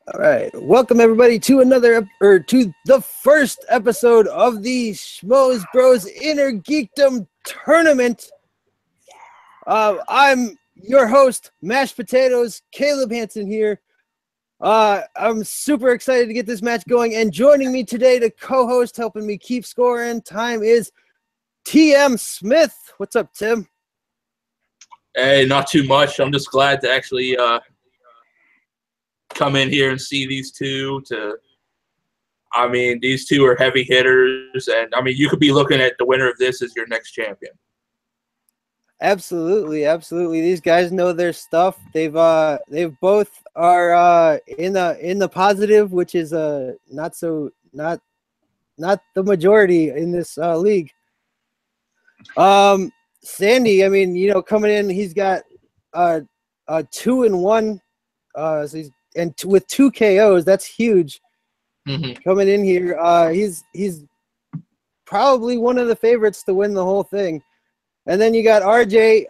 All right, welcome everybody to to the first episode of the Schmoes Bros Inner Geekdom Tournament. I'm your host, Mashed Potatoes, Caleb Hansen here. I'm super excited to get this match going, and joining me today to co-host, helping me keep score in time is TM Smith. What's up, Tim? Hey, not too much. I'm just glad to actually come in here and see these two. These two are heavy hitters, and you could be looking at the winner of this as your next champion. Absolutely, absolutely. These guys know their stuff. They've both are in the positive, which is not the majority in this league. Sandy, coming in, he's got 2-1, so with 2 KOs, that's huge. Mm-hmm. Coming in here, he's probably one of the favorites to win the whole thing. And then you got RJ,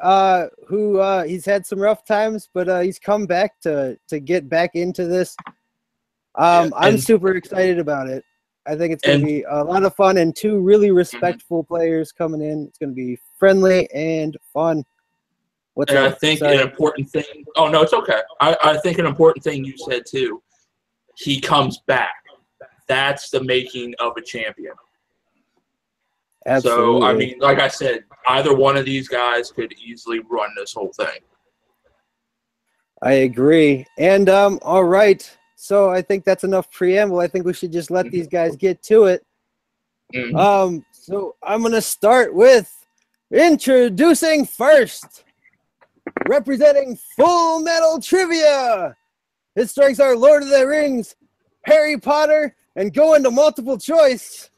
who he's had some rough times, but he's come back to get back into this. I'm super excited about it. I think it's going to be a lot of fun, and two really respectful players coming in. It's going to be friendly and fun. I think an important thing – oh, no, it's okay. I think an important thing you said, too, he comes back. That's the making of a champion. Absolutely. So, like I said, either one of these guys could easily run this whole thing. I agree. And, all right. So I think that's enough preamble. I think we should just let these guys get to it. Mm-hmm. So I'm going to start with introducing first, representing Full Metal Trivia. His strengths are Lord of the Rings, Harry Potter, and going to multiple choice.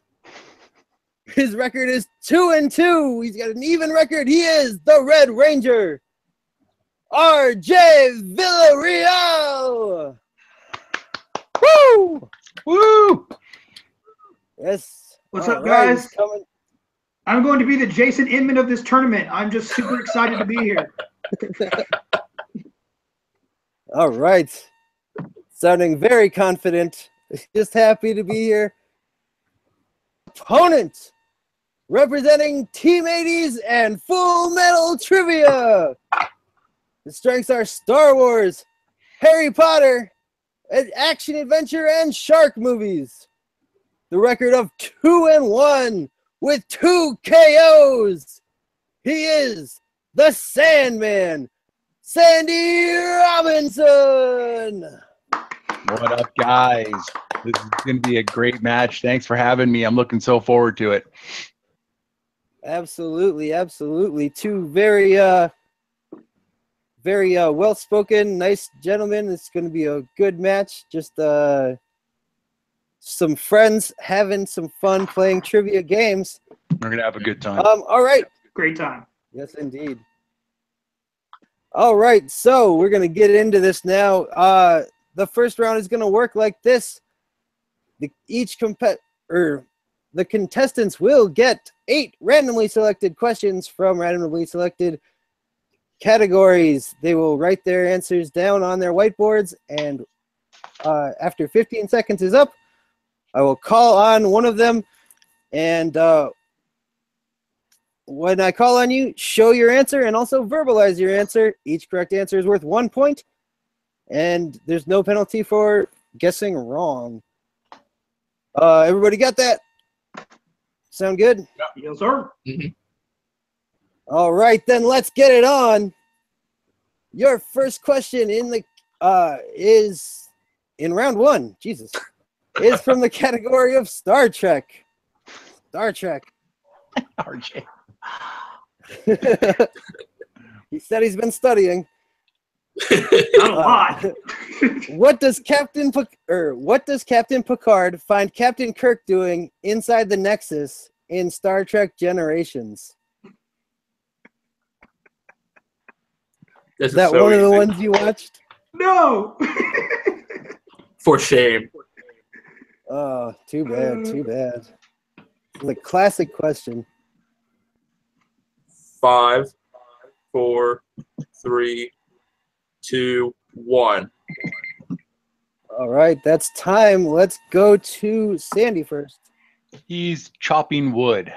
His record is 2-2. He's got an even record. He is the Red Ranger, RJ Villarreal. Woo! Woo! Yes. What's All up, right, guys? I'm going to be the Jason Inman of this tournament. I'm just super excited to be here. All right. Sounding very confident. Just happy to be here. Opponent, representing Team 80s and Full Metal Trivia. The strengths are Star Wars, Harry Potter, action adventure, and shark movies. The record of 2-1 with 2 KOs. He is the Sandman, Sandy Robinson. What up, guys? This is going to be a great match. Thanks for having me. I'm looking so forward to it. Absolutely, absolutely. Two very well-spoken, nice gentlemen. It's going to be a good match. Just some friends having some fun playing trivia games. We're going to have a good time. All right. Great time. Yes, indeed. All right, so we're going to get into this now. The first round is going to work like this. The contestants will get 8 randomly selected questions from randomly selected categories. They will write their answers down on their whiteboards, and after 15 seconds is up, I will call on one of them, and when I call on you, show your answer and also verbalize your answer. Each correct answer is worth 1 point, and there's no penalty for guessing wrong. Everybody got that? Sound good? Yes, sir. Mm-hmm. All right, then let's get it on. Your first question is in round 1. Jesus. Is from the category of Star Trek. Star Trek. RJ. He said he's been studying. Not a lot. What does Captain Picard find Captain Kirk doing inside the Nexus in Star Trek Generations? Is that so one of the ones you watched? No. For shame. Oh, too bad, too bad. It's a classic question. 5, 4, 3, 2, 1. All right, that's time. Let's go to Sandy first. He's chopping wood.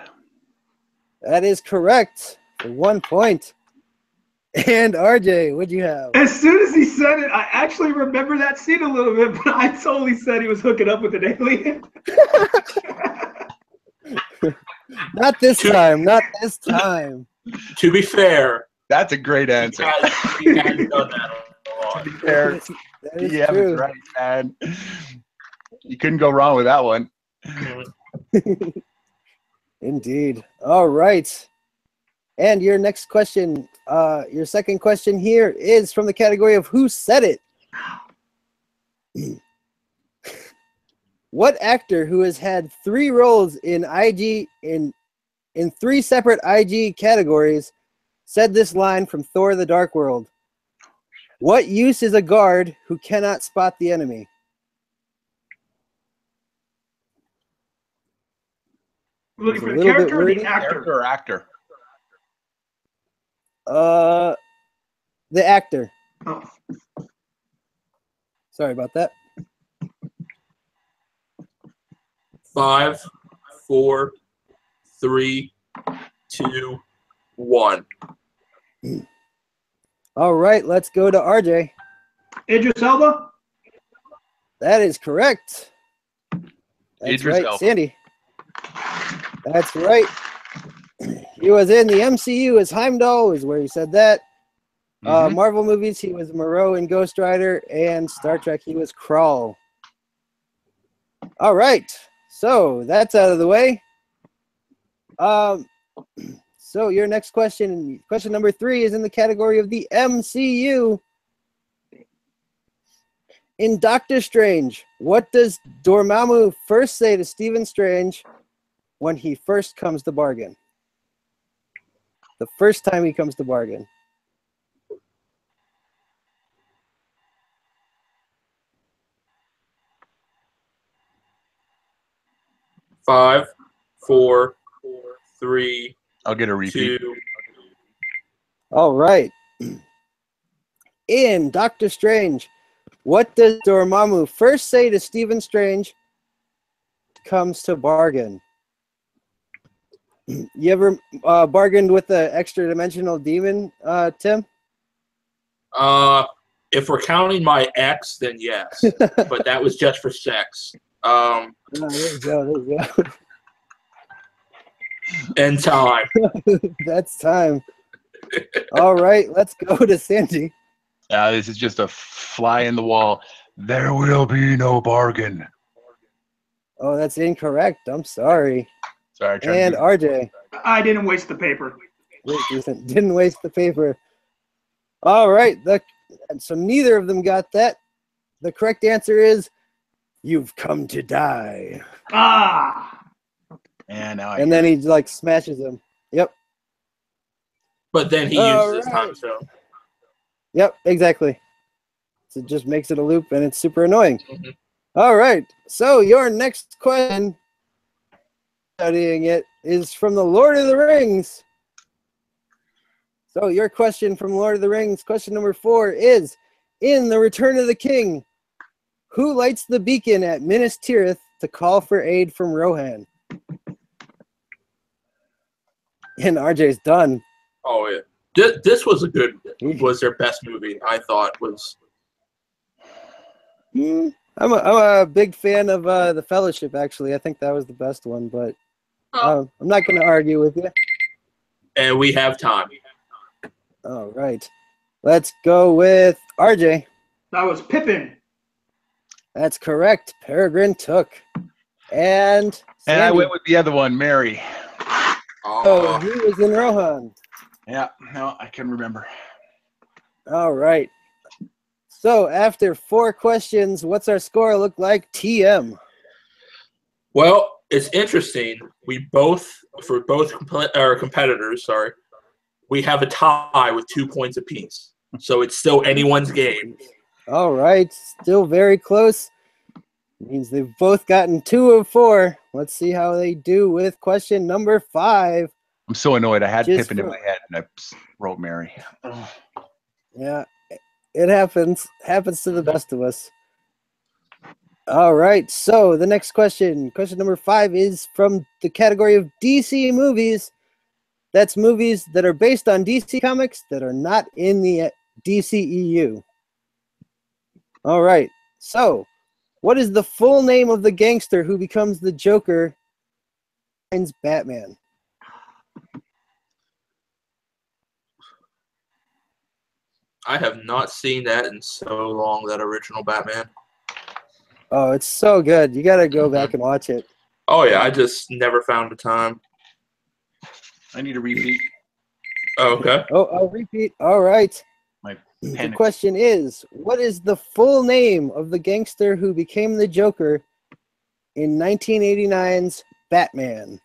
That is correct for 1 point. And RJ, what'd you have? As soon as he said it, I actually remember that scene a little bit, but I totally said he was hooking up with an alien. Not this time. Not this time. To be fair, That's a great answer. he has done that a lot. To be fair, That is yeah, true. right, man. You couldn't go wrong with that one. Indeed. All right. And your next question, your second question here is from the category of Who Said It? What actor who has had 3 roles in in 3 separate IG categories said this line from Thor: The Dark World? What use is a guard who cannot spot the enemy? We're looking for It's the a little bit character or wordy. the actor? Character or actor? The actor. Oh. Sorry about that. 5, 4, 3, 2, 1. All right, let's go to RJ. Idris Elba? That is correct. That's Idris right, Elba. Sandy. That's right. He was in the MCU as Heimdall, is where he said that. Marvel movies, he was Moreau in Ghost Rider, and Star Trek, he was Krall. All right, so that's out of the way. So your next question, question number 3, is in the category of the MCU. In Doctor Strange, what does Dormammu first say to Stephen Strange when he first comes to bargain? The first time he comes to bargain. Five, 4, 3, I'll get a repeat. 2. All right. In Doctor Strange, what does Dormammu first say to Stephen Strange comes to bargain? You ever bargained with the extra dimensional demon, Tim? If we're counting my ex, then yes. But that was just for sex. Oh, there you go. There you go. And time. That's time. All right, let's go to Sandy. This is just a fly in the wall. There will be no bargain. Oh, that's incorrect. I'm sorry. Sorry, I tried And to RJ. I didn't waste the paper. Didn't waste the paper. All right. So neither of them got that. The correct answer is, you've come to die. Ah! And now And then he like smashes him. Yep. But then he All uses right. time stone. Yep, exactly. So it just makes it a loop and it's super annoying. Mhm. All right. So your next question, studying it, is from the Lord of the Rings. So your question from Lord of the Rings, question number 4, is, in The Return of the King, who lights the beacon at Minas Tirith to call for aid from Rohan? And RJ's done. Oh, yeah. This was was their best movie, I thought. I'm a big fan of The Fellowship, actually. I think that was the best one, but I'm not going to argue with you. And we have time. All right. Let's go with RJ. That was Pippin. That's correct. Peregrine Took. And And I Sandy. went with the other one, Mary. Oh, he was in Rohan. Yeah, no, I can remember. All right. So after 4 questions, what's our score look like? TM. Well, it's interesting. We both, for both competitors, sorry, we have a tie with 2 points apiece. So it's still anyone's game. All right. Still very close. Means they've both gotten 2 of 4. Let's see how they do with question number 5. I'm so annoyed. I had Just Pippin in for- my head and I wrote Mary. Yeah, it happens. Happens to the best of us. All right. So the next question, question number 5, is from the category of DC movies. That's movies that are based on DC comics that are not in the DCEU. All right. So, what is the full name of the gangster who becomes the Joker in Batman? I have not seen that in so long, that original Batman. Oh, it's so good. You got to go back and watch it. Oh, yeah. I just never found the time. I need a repeat. Oh, okay. Oh, I'll repeat. All right. My The pen. question is, what is the full name of the gangster who became the Joker in 1989's Batman?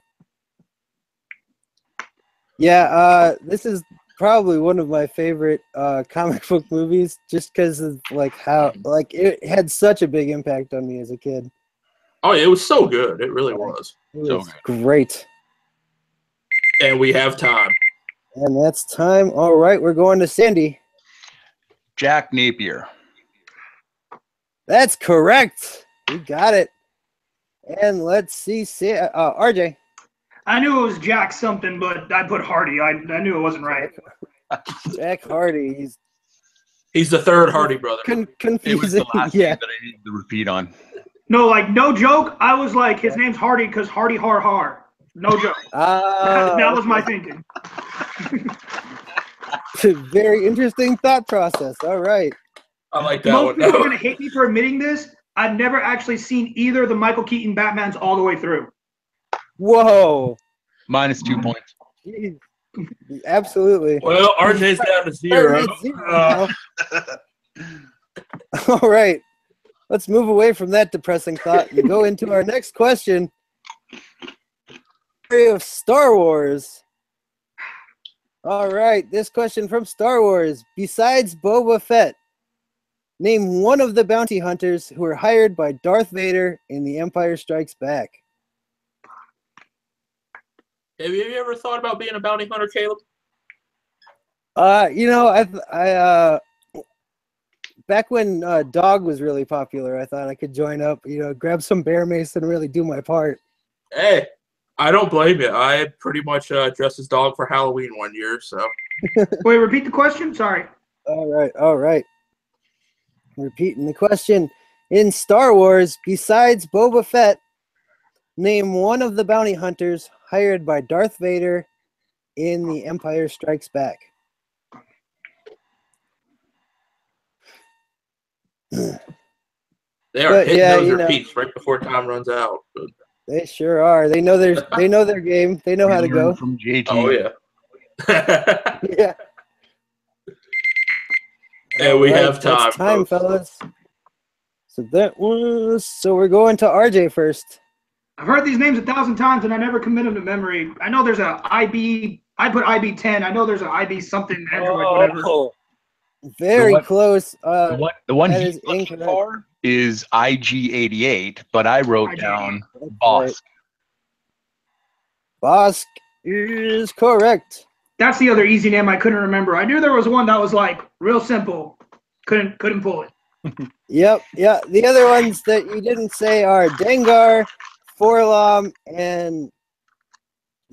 Yeah, this is probably one of my favorite comic book movies, just because of like how it had such a big impact on me as a kid. Oh, yeah, it was so good. It really was. It was So great. And we have time. And that's time. All right, we're going to Sandy. Jack Napier. That's correct. You got it. And let's see, RJ. I knew it was Jack something, but I put Hardy. I knew it wasn't right. Jack Hardy. He's the third Hardy brother. Confusing. It was the last Yeah. name that I needed to repeat on. No, like no joke. I was like, his name's Hardy because Hardy har har. No joke. That was my thinking. Very interesting thought process. All right. I like that Most one. people are gonna hate me for admitting this. I've never actually seen either of the Michael Keaton Batmans all the way through. Whoa. Minus 2 points. Jeez. Absolutely. Well, RJ's down to 0. At 0 now. All right. Let's move away from that depressing thought and go into our next question. Of Star Wars. All right. This question from Star Wars. Besides Boba Fett, name one of the bounty hunters who were hired by Darth Vader in The Empire Strikes Back. Have you ever thought about being a bounty hunter, Caleb? I back when Dog was really popular, I thought I could join up, grab some bear mace and really do my part. Hey, I don't blame you. I pretty much dressed as Dog for Halloween one year, so. Wait, repeat the question? Sorry. All right. Repeating the question. In Star Wars, besides Boba Fett, name one of the bounty hunters hired by Darth Vader in The Empire Strikes Back. They are hitting those repeats right before time runs out. But. They sure are. They know their game. They know how to go. From JT. Oh yeah. Yeah. And we have time. That's time, fellas. So we're going to RJ first. I've heard these names 1,000 times and I never commit them to memory. I know there's a IB. I put IB10. I know there's an IB something Android, whatever. Very close. The one that he's is looking incorrect. for is IG88, but I wrote down Bosk. Bosk is correct. That's the other easy name I couldn't remember. I knew there was one that was like real simple. Couldn't pull it. Yep. Yeah. The other ones that you didn't say are Dengar, Forlom, and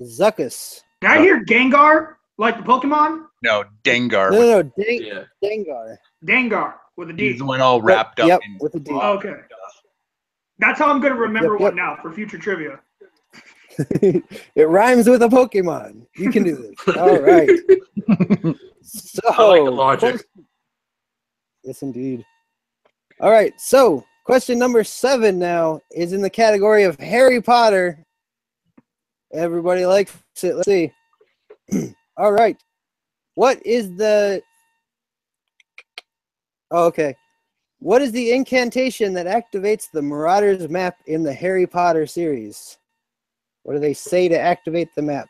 Zuckus. Did I hear Gengar like the Pokemon? No, Dengar. No, Yeah. Dengar. Dengar with a D. He's the one all wrapped up Yep, in with a D. Oh, okay. That's how I'm going to remember Yep. one now for future trivia. It rhymes with a Pokemon. You can do this. All right. So, I like the logic. Yes, indeed. All right. So, question number 7 now is in the category of Harry Potter. Everybody likes it. Let's see. All right. What is the... Oh, okay. What is the incantation that activates the Marauders map in the Harry Potter series? What do they say to activate the map?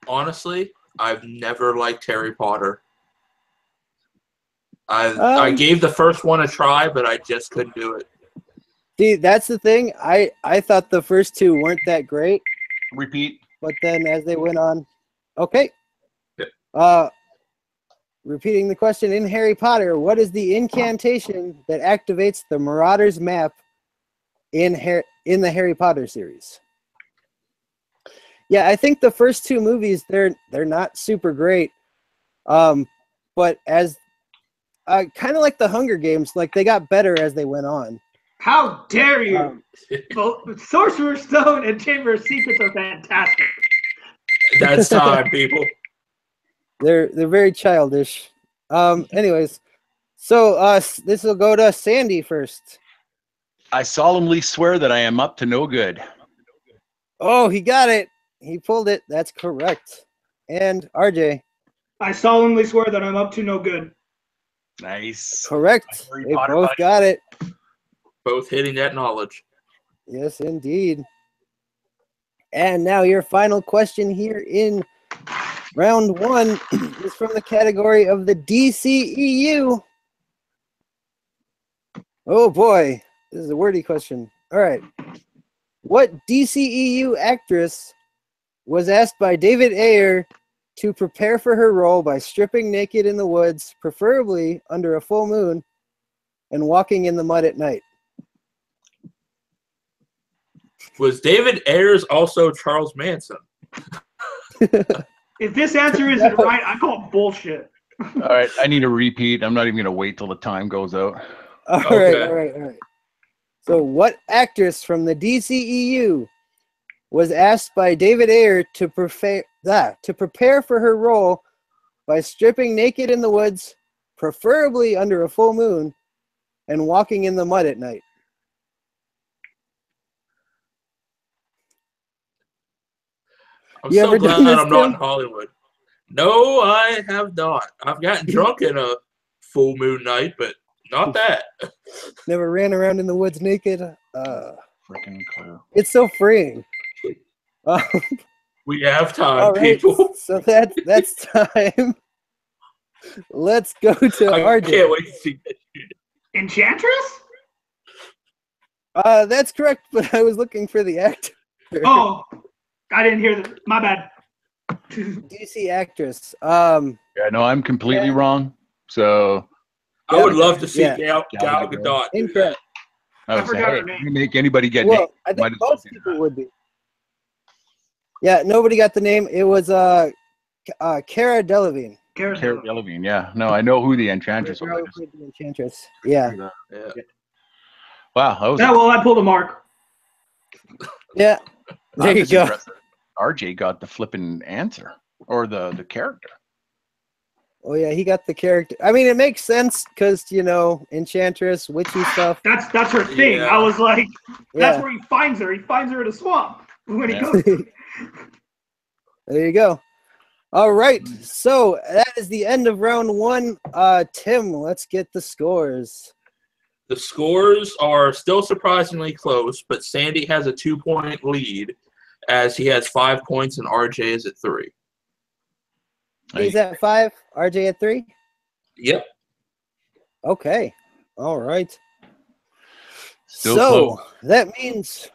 Honestly, I've never liked Harry Potter. I gave the first one a try, but I just couldn't do it. See, that's the thing. I thought the first 2 weren't that great, Repeat. but then as they went on, okay. Yeah. repeating the question, in Harry Potter, what is the incantation that activates the Marauders map in the Harry Potter series? Yeah, I think the first two movies, they're not super great. But as kind of like the Hunger Games, like they got better as they went on. How dare you? Both Sorcerer's Stone and Chamber of Secrets are fantastic. That's time, people. They're very childish. Anyways, so this will go to Sandy first. I solemnly swear that I am up to no good. Oh, he got it. He pulled it. That's correct. And RJ. I solemnly swear that I'm up to no good. Nice. Correct. They both got it. Both hitting that knowledge. Yes, indeed. And now your final question here in round 1 is from the category of the DCEU. Oh boy, this is a wordy question. All right. What DCEU actress was asked by David Ayer to prepare for her role by stripping naked in the woods, preferably under a full moon, and walking in the mud at night? Was David Ayers also Charles Manson? If this answer isn't right, I call it bullshit. All right, I need a repeat. I'm not even going to wait till the time goes out. All right. So what actress from the DCEU was asked by David Ayer to prepare for her role by stripping naked in the woods, preferably under a full moon, and walking in the mud at night? I'm so glad I'm not in Hollywood. No, I have not. I've gotten drunk in a full moon night, but not that. Never ran around in the woods naked. Freaking clue. It's so freeing. We have time, people. So that's time. Let's go to RJ. I can't wait to see that. Enchantress? That's correct, but I was looking for the actor. Oh, I didn't hear that. My bad. DC actress. Yeah, no, I'm completely wrong. So I would love to see Gal Gadot. Incorrect. I forgot her name. You make anybody get naked. I think most people would be. Yeah, nobody got the name. It was Cara Delevingne. Cara Delevingne, yeah. No, I know who the Enchantress was. The Enchantress. Yeah. Wow, that was. Yeah, well, I pulled a mark. Yeah. There you go. Impressive. RJ got the flipping answer or the character. Oh yeah, he got the character. I mean, it makes sense because Enchantress, witchy stuff. That's her thing. Yeah. I was like, that's where he finds her. He finds her in a swamp when he goes. There you go. All right, so that is the end of round 1. Tim, let's get the scores. The scores are still surprisingly close, but Sandy has a 2-point lead as he has 5 points and RJ is at 3. He's at 5, RJ at 3? Yep. Okay. All right. Still close. That means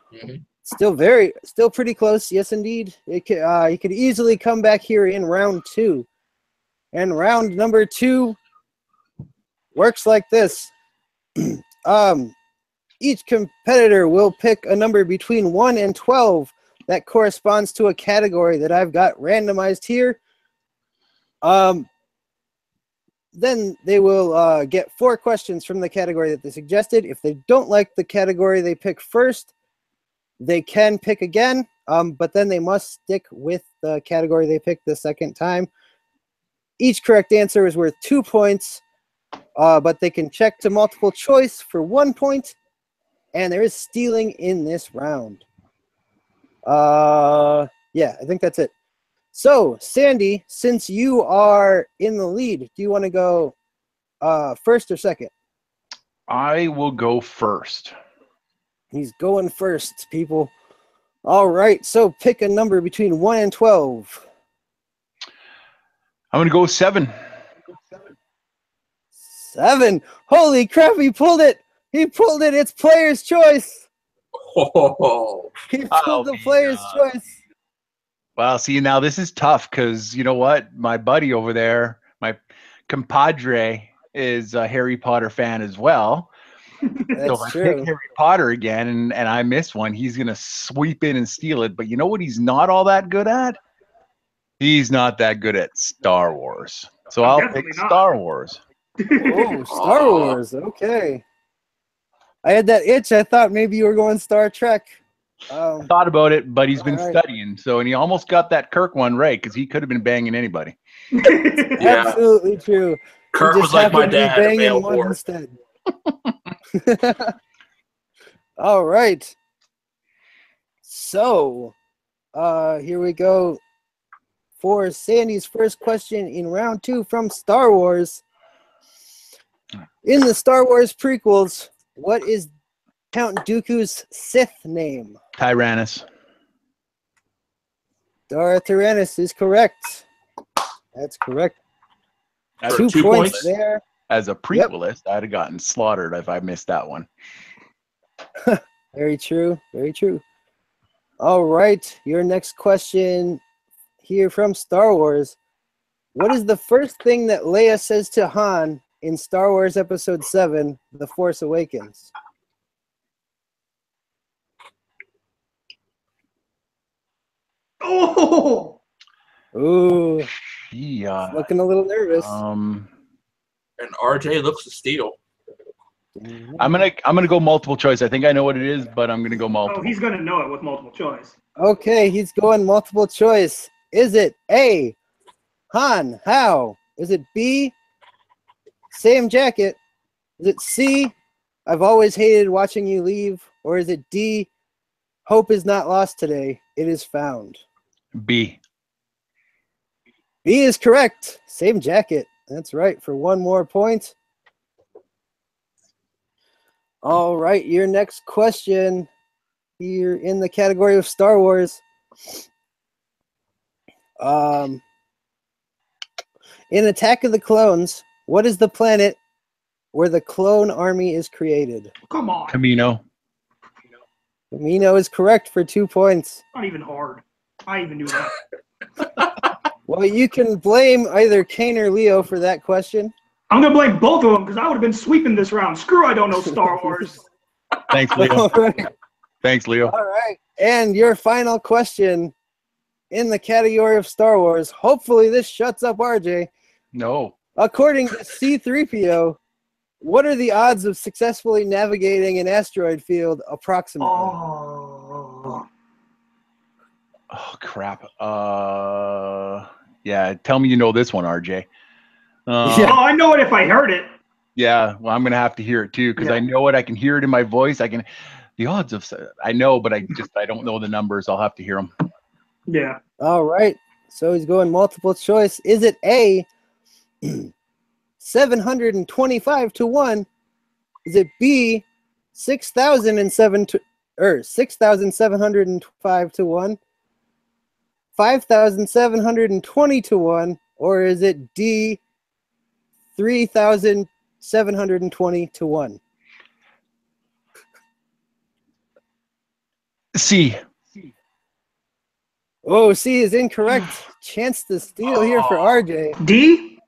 still pretty close. Yes, indeed. He could easily come back here in round 2. And round number 2 works like this. Each competitor will pick a number between 1 and 12 that corresponds to a category that I've got randomized here. Then they will get 4 questions from the category that they suggested. If they don't like the category they pick first, they can pick again, but then they must stick with the category they picked the second time. Each correct answer is worth 2 points, but they can check to multiple choice for 1 point, and there is stealing in this round. Yeah, I think that's it. So, Sandy, since you are in the lead, do you want to go first or second? I will go first. He's going first, people. All right, so pick a number between 1 and 12. I'm going to go 7. 7. Holy crap, he pulled it. He pulled it. It's player's choice. Oh, He pulled the player's choice. Well, see, now this is tough because you know what? My buddy over there, my compadre is a Harry Potter fan as well. So That's if I true. pick Harry Potter again and I miss one, he's going to sweep in and steal it. But you know what he's not all that good at? He's not that good at Star Wars. So I'll pick Definitely not. Star Wars. Oh, Star Wars. Okay. I had that itch. I thought maybe you were going Star Trek. Thought about it, but he's been All right. studying. So, and he almost got that Kirk one right because he could have been banging anybody. Yeah. Absolutely true. Kirk He was just like my happened to be dad. banging Male one war. instead. All right. So, here we go for Sandy's first question in round 2 from Star Wars. In the Star Wars prequels, what is Count Dooku's Sith name? Tyrannus. Dara Tyrannus is correct. That's correct. As, 2 2 points points? there. as a prequelist, I'd have gotten slaughtered if I missed that one. Very true. Very true. All right. Your next question here from Star Wars. What is the first thing that Leia says to Han in Star Wars Episode 7, The Force Awakens? Oh, Ooh, Yeah. looking a little nervous. And RJ looks to steal. I'm gonna go multiple choice. I think I know what it is, but I'm gonna go multiple. he's gonna know it with multiple choice. Okay, he's going multiple choice. Is it A, Han, how? Is it B, same jacket? Is it C, I've always hated watching you leave? Or is it D, hope is not lost today, it is found? B. B is correct. Same jacket. That's right, for 1 more point. All right, your next question here in the category of Star Wars. In Attack of the Clones, what is the planet where the clone army is created? Come on, Camino. Camino is correct for 2 points. not even hard. I even knew that. Well, you can blame either Kane or Leo for that question. I'm gonna blame both of them because I would have been sweeping this round. Screw, I don't know Star Wars. Thanks, Leo. All right. Thanks, Leo. All right. And your final question in the category of Star Wars. Hopefully this shuts up RJ. No. According to C-3PO, what are the odds of successfully navigating an asteroid field approximately? Oh crap. Yeah. Tell me you know this one, RJ. Yeah. Oh, I know it if I heard it. Yeah. Well, I'm gonna have to hear it too because I know it. I can hear it in my voice. The odds of I know, but I don't know the numbers. I'll have to hear them. Yeah. All right. So he's going multiple choice. Is it A, 725 to 1? Is it B, 6,705 to 1? 5,720 to 1? Or is it D, 3,720 to 1? C. Oh, C is incorrect. Chance to steal here for RJ. D?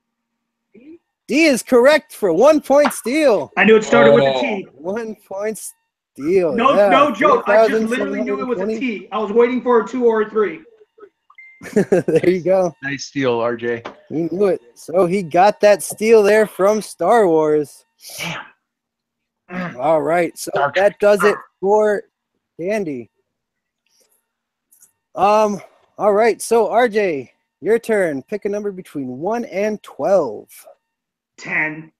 D is correct for 1 point steal. I knew it started with a T. 1 point steal. No, yeah. no joke. I just literally knew it was a 3,720. T. I was waiting for a 2 or a 3. There you go. Nice steal, RJ. He knew it. So he got that steal there from Star Wars. All right. So that does it for Andy. All right. So RJ, your turn. Pick a number between 1 and 12. 10.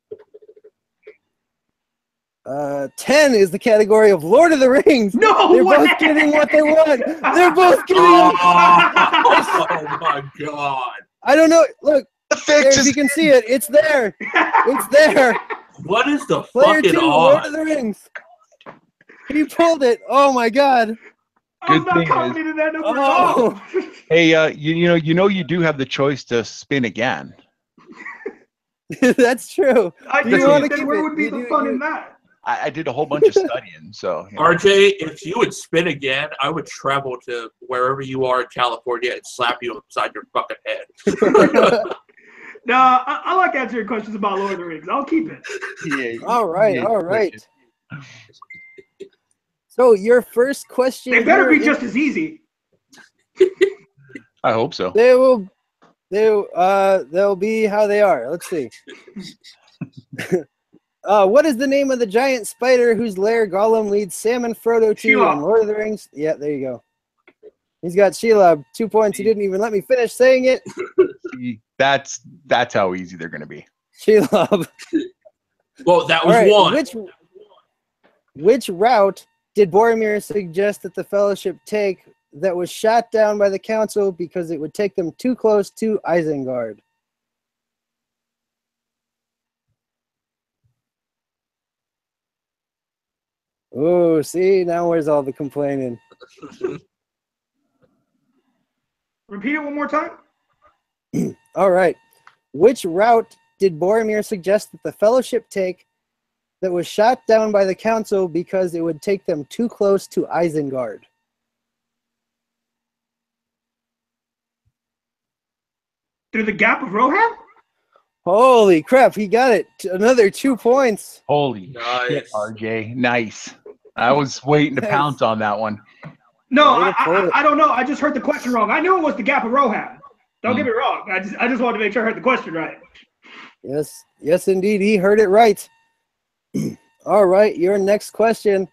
10 is the category of Lord of the Rings. No They're way! both getting what they want. They're both getting. Oh my god! I don't know. Look, The there, fix if is you can see it, it's there. It's there. What is the Player fucking 2, Lord of odds? the Rings. He pulled it. Oh my god. I'm Good not thing confident in that number at Oh. all. Hey, you do have the choice to spin again. That's true. I Do you do. wanna Then keep where it? would be You the do- fun you- in that? I did a whole bunch of studying, so you know. RJ, if you would spin again, I would travel to wherever you are in California and slap you upside your fucking head. No, I like answering questions about Lord of the Rings. I'll keep it. Yeah. All right, yeah, all right. So your first question. They better here be just as easy. I hope so. They'll be how they are. Let's see. What is the name of the giant spider whose lair Gollum leads Sam and Frodo to Shelob. in Lord of the Rings? Yeah, there you go. He's got Shelob. 2 points. He didn't even let me finish saying it. See, that's how easy they're going to be. Shelob. Well, that was All right, one. Which route did Boromir suggest that the Fellowship take that was shot down by the Council because it would take them too close to Isengard? Oh, see, now where's all the complaining? Repeat it one more time. All right. Which route did Boromir suggest that the Fellowship take that was shot down by the Council because it would take them too close to Isengard? Through the Gap of Rohan? Holy crap, he got it. Another 2 points. Holy Nice. shit, RJ. Nice. I was waiting to Nice. pounce on that one. No, Way to put it. I don't know. I just heard the question wrong. I knew it was the Gap of Rohan. Don't get me wrong. I just wanted to make sure I heard the question right. Yes, indeed. He heard it right. All right, your next question.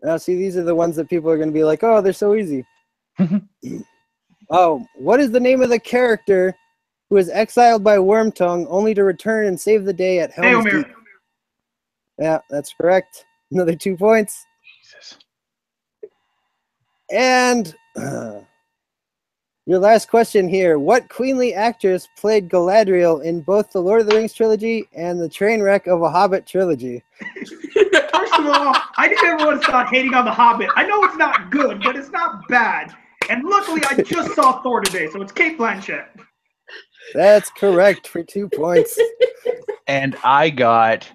Now, see, these are the ones that people are going to be like, oh, they're so easy. Oh, what is the name of the character who is exiled by Wormtongue only to return and save the day at Helm's Eomir. Deep? Yeah, that's correct. Another 2 points. Jesus. And your last question here. What queenly actress played Galadriel in both the Lord of the Rings trilogy and the Trainwreck of a Hobbit trilogy? First of all, I need everyone to stop hating on The Hobbit. I know it's not good, but it's not bad. And luckily, I just saw Thor today, so it's Kate Blanchett. That's correct for 2 points. And I got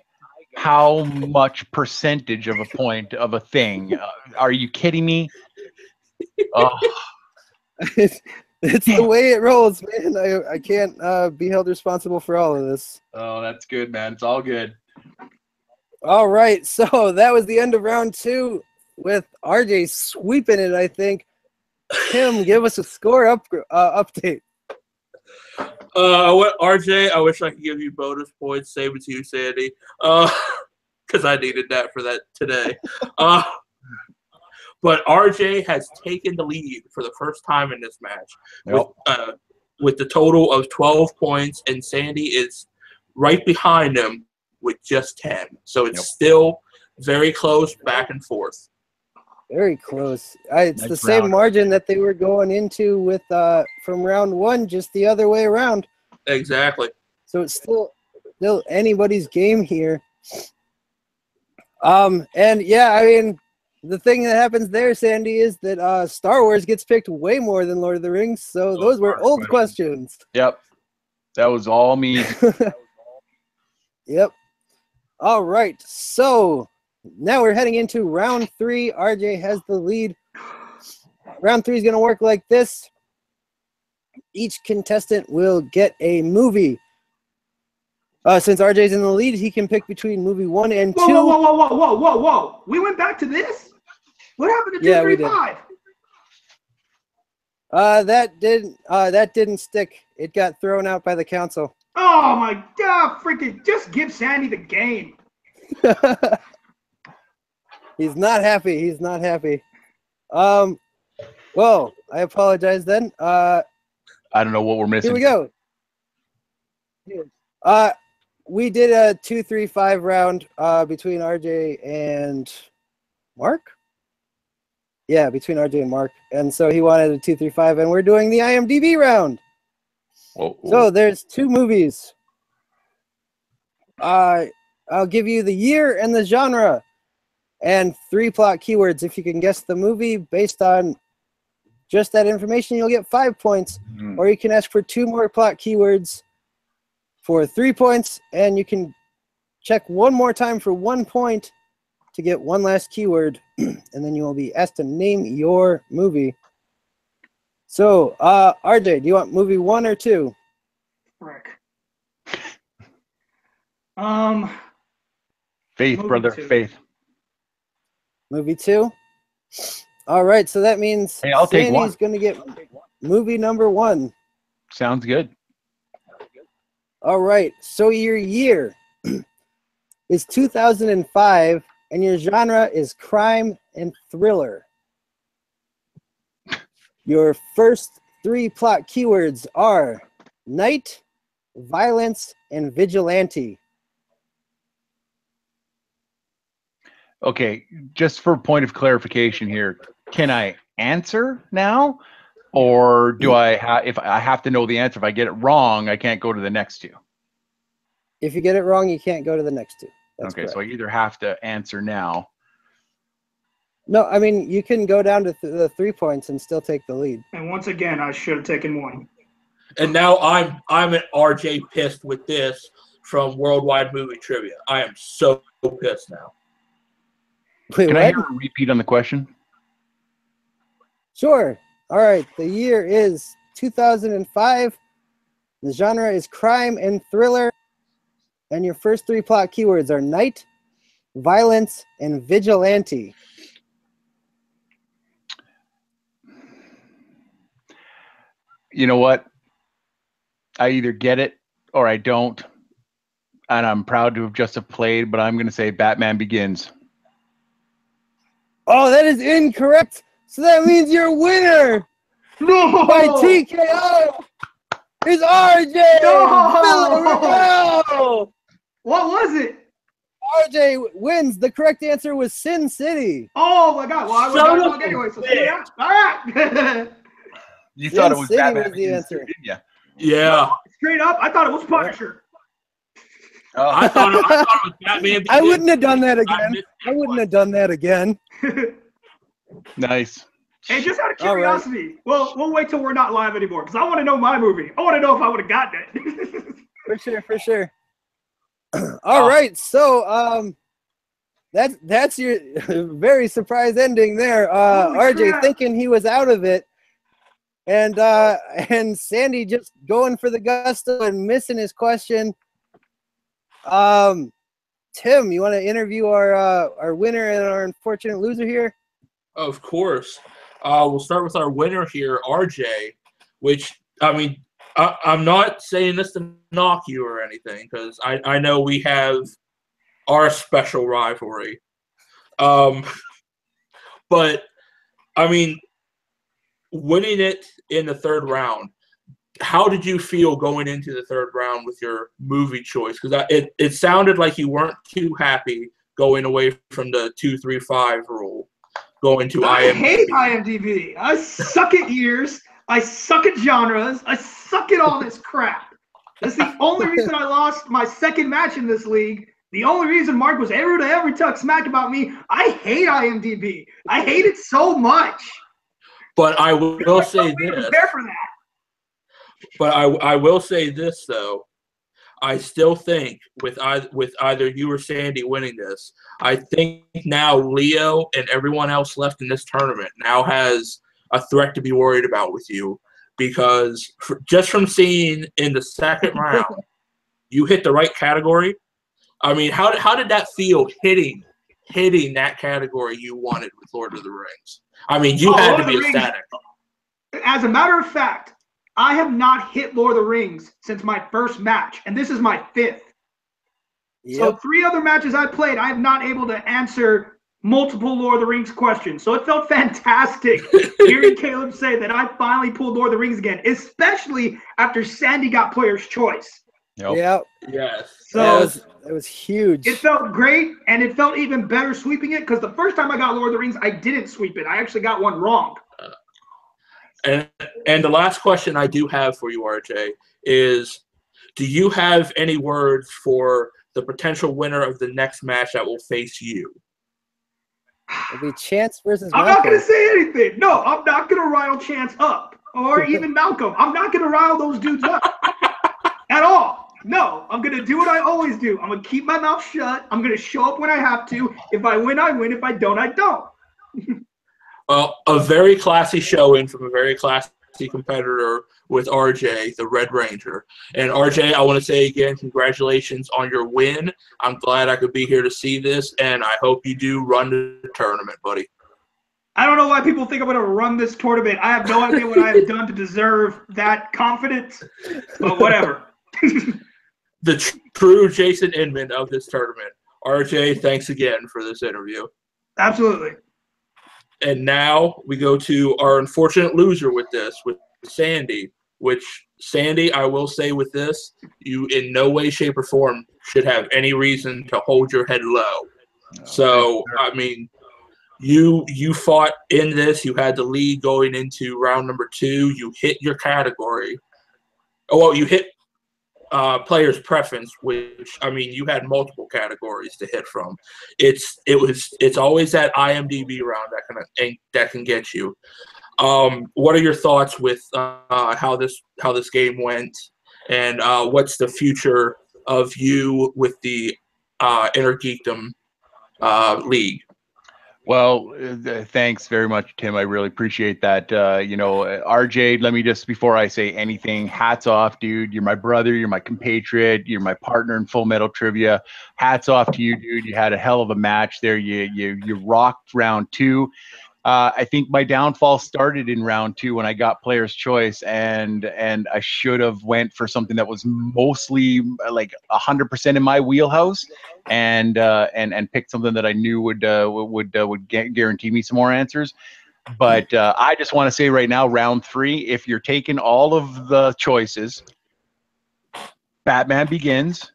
how much percentage of a point of a thing? Are you kidding me? Oh, It's the way it rolls, man. I can't be held responsible for all of this. oh, that's good, man. It's all good. All right, so that was the end of round 2 with RJ sweeping it, I think. Tim, give us a score update. RJ, I wish I could give you bonus points. Same as you, Sandy. Because I needed that for that today. But RJ has taken the lead for the first time in this match with the total of 12 points, and Sandy is right behind him with just 10. So it's still very close, back and forth. Very close. It's Next the same round. margin that they were going into with from round 1, just the other way around. Exactly. So it's still anybody's game here. And yeah, I mean, the thing that happens there, Sandy, is that Star Wars gets picked way more than Lord of the Rings. So those were old questions. Yep. That was all me. Yep. All right. So now we're heading into round 3. RJ has the lead. Round 3 is going to work like this. Each contestant will get a movie. Since RJ's in the lead, he can pick between movie 1 and 2. Whoa. We went back to this? What happened to 2, 3, 5? That didn't stick. It got thrown out by the council. Oh my god, freaking just give Sandy the game. He's not happy. He's not happy. Well, I apologize then. I don't know what we're missing. Here we go. We did a 2-3-5 round between RJ and Mark. Yeah, between RJ and Mark. And so he wanted a 2-3-5, and we're doing the IMDb round. Whoa. So there's 2 movies. I'll give you the year and the genre and 3 plot keywords. If you can guess the movie based on just that information, you'll get 5 points. Or you can ask for 2 more plot keywords for 3 points, and you can check one more time for 1 point to get one last keyword, and then you will be asked to name your movie. So, RJ, do you want movie 1 or 2? Frick. Faith, Movie brother, 2. faith. Movie 2. All right, so that means Hey, I'll take Sandy's one. going to get movie number 1. Sounds good. All right, so your year is 2005, and your genre is crime and thriller. Your first 3 plot keywords are night, violence, and vigilante. Okay, just for point of clarification here, can I answer now, or do I if I have to know the answer? If I get it wrong, I can't go to the next 2. If you get it wrong, you can't go to the next 2. That's Okay, correct. so I either have to answer now. No, I mean, you can go down to the 3 points and still take the lead. And once again, I should have taken 1. And now I'm an RJ pissed with this from Worldwide Movie Trivia. I am so pissed now. Wait, Can what? I hear a repeat on the question? Sure. All right, the year is 2005. The genre is crime and thriller. And your first 3 plot keywords are night, violence, and vigilante. You know what? I either get it or I don't. And I'm proud to have just played, but I'm going to say Batman Begins. Oh, that is incorrect. So that means your winner No! by TKO is RJ Villarreal. What was it? RJ wins. The correct answer was Sin City. Oh my God! Well, I was Son not of wrong a anyway. So bitch. yeah. All right. You Sin thought it was City Batman was the Begins, answer. too, didn't you? Yeah. Straight up, I thought it was Punisher. I thought it was Batman. I wouldn't have done that I again. missed I wouldn't have done that again. Nice. Hey, just out of All right. curiosity, we'll wait till we're not live anymore because I want to know my movie. I want to know if I would have gotten it. For sure, for sure. All right, so that's your very surprise ending there. Holy RJ crap. thinking he was out of it, and Sandy just going for the gusto and missing his question. Tim, you want to interview our winner and our unfortunate loser here? Of course. We'll start with our winner here, RJ, which, I mean, I'm not saying this to knock you or anything, because I know we have our special rivalry. But, I mean, winning it in the 3rd round, how did you feel going into the 3rd round with your movie choice? Because it sounded like you weren't too happy going away from the 2-3-5 rule, going to I IMDb. hate IMDb. I suck at years. I suck at genres. I suck at all this crap. That's the only reason I lost my 2nd match in this league. The only reason Mark was able to ever talk smack about me. I hate IMDb. I hate it so much. But I will say Nobody this. prepare for that. But I will say this, though. I still think with either you or Sandy winning this, I think now Leo and everyone else left in this tournament now has a threat to be worried about with you, because just from seeing in the 2nd round, you hit the right category. I mean, how did that feel hitting that category you wanted with Lord of the Rings? I mean, you had Lord to of be the Rings. ecstatic. As a matter of fact, I have not hit Lord of the Rings since my 1st match, and this is my 5th. Yep. So 3 other matches I played, I have not able to answer multiple Lord of the Rings questions. So it felt fantastic hearing Caleb say that I finally pulled Lord of the Rings again, especially after Sandy got Player's Choice. Yep. Yep. Yes. So That was huge. it felt great, and it felt even better sweeping it, because the first time I got Lord of the Rings, I didn't sweep it. I actually got one wrong. And the last question I do have for you, RJ, is do you have any words for the potential winner of the next match that will face you? It'll be Chance versus I'm Malcolm. not going to say anything. No, I'm not going to rile Chance up, or even Malcolm. I'm not going to rile those dudes up at all. No, I'm going to do what I always do. I'm going to keep my mouth shut. I'm going to show up when I have to. If I win, I win. If I don't, I don't. Well, a very classy showing from a very classy competitor with RJ, the Red Ranger. And RJ, I want to say again, congratulations on your win. I'm glad I could be here to see this, and I hope you do run the tournament, buddy. I don't know why people think I'm going to run this tournament. I have no idea what I have done to deserve that confidence, but whatever. The true Jason Inman of this tournament. RJ, thanks again for this interview. Absolutely. And now we go to our unfortunate loser with this, with Sandy, which, Sandy, I will say with this, you in no way, shape, or form should have any reason to hold your head low. So, I mean, you fought in this. You had the lead going into round number 2. You hit your category. Oh, well, you hit player's preference, which, I mean, you had multiple categories to hit from. It's always that IMDb round that can get you. What are your thoughts with how this game went, and what's the future of you with the Inner Geekdom League? Well, thanks very much, Tim. I really appreciate that. RJ, let me just, before I say anything, hats off, dude. You're my brother. You're my compatriot. You're my partner in Full Metal Trivia. Hats off to you, dude. You had a hell of a match there. You rocked round 2. I think my downfall started in round 2 when I got player's choice, and I should have went for something that was mostly like 100% in my wheelhouse, and picked something that I knew would guarantee me some more answers. But I just want to say right now, round 3, if you're taking all of the choices, Batman Begins.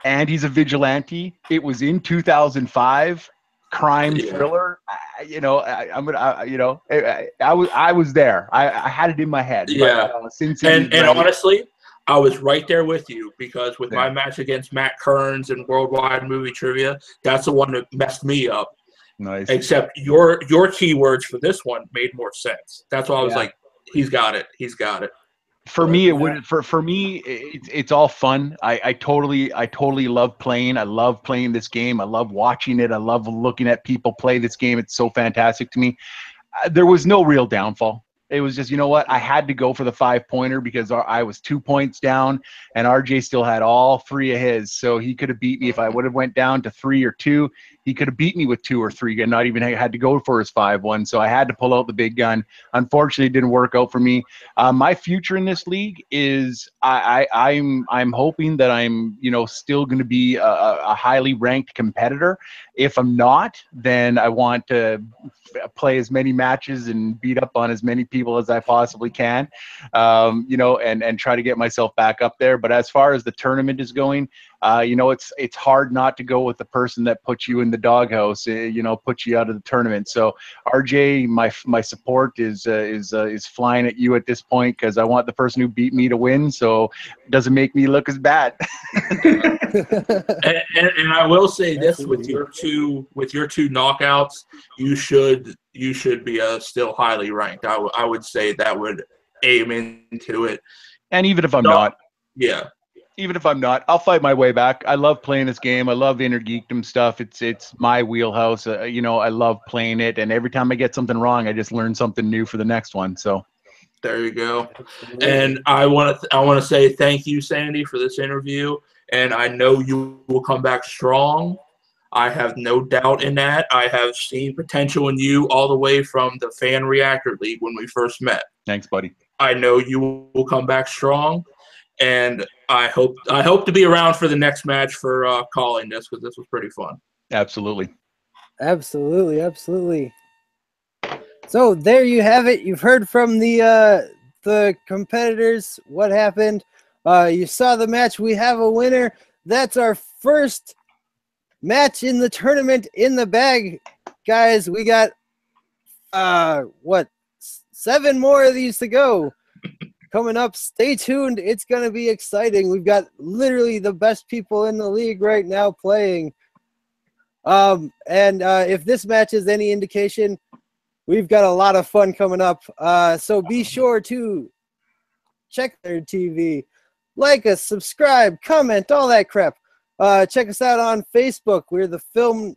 And he's a vigilante. It was in 2005. Crime thriller. I was there. I had it in my head. Yeah. But, and honestly, I was right there with you, because with my match against Matt Kearns in Worldwide Movie Trivia, that's the one that messed me up. Nice. Except your keywords for this one made more sense. That's why I was like, he's got it. He's got it. For me, it's all fun. I totally love playing. I love playing this game. I love watching it. I love looking at people play this game. It's so fantastic to me. There was no real downfall. It was just, you know what? I had to go for the 5-pointer because I was 2 points down, and RJ still had all 3 of his. So he could have beat me if I would have went down to 3 or 2. He could have beat me with 2 or 3 and not even had to go for his 5-1. So I had to pull out the big gun. Unfortunately, it didn't work out for me. My future in this league is I'm hoping that I'm still going to be a highly ranked competitor. If I'm not, then I want to play as many matches and beat up on as many people as I possibly can, and try to get myself back up there. But as far as the tournament is going, it's hard not to go with the person that puts you in the doghouse, puts you out of the tournament. So RJ, my support is flying at you at this point, because I want the person who beat me to win, so it doesn't make me look as bad. and I will say this, with your two knockouts, you should be still highly ranked. I would say that would aim into it. And even if I'm not, even if I'm not, I'll fight my way back. I love playing this game. I love Inner Geekdom stuff. It's my wheelhouse. I love playing it, and every time I get something wrong, I just learn something new for the next one. So there you go. And I want to say thank you, Sandy, for this interview. And I know you will come back strong. I have no doubt in that. I have seen potential in you all the way from the Fan Reactor League when we first met. Thanks, buddy. I know you will come back strong, and I hope to be around for the next match for calling this, because this was pretty fun. Absolutely. Absolutely. So there you have it. You've heard from the competitors what happened. You saw the match. We have a winner. That's our first match in the tournament in the bag, guys. We got 7 more of these to go coming up. Stay tuned. It's gonna be exciting. We've got literally the best people in the league right now playing. If this match is any indication, we've got a lot of fun coming up. So be sure to check their TV, like us, subscribe, comment, all that crap. Check us out on Facebook. We're the Film.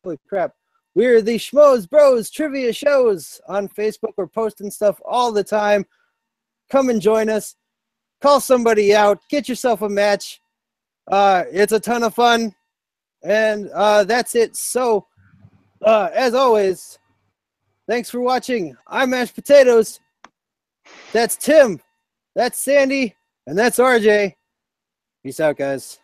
Holy crap! We're the Schmoes Bros Trivia Shows on Facebook. We're posting stuff all the time. Come and join us. Call somebody out. Get yourself a match. It's a ton of fun. And that's it. So, as always, thanks for watching. I'm Mashed Potatoes. That's Tim. That's Sandy. And that's RJ. Peace out, guys.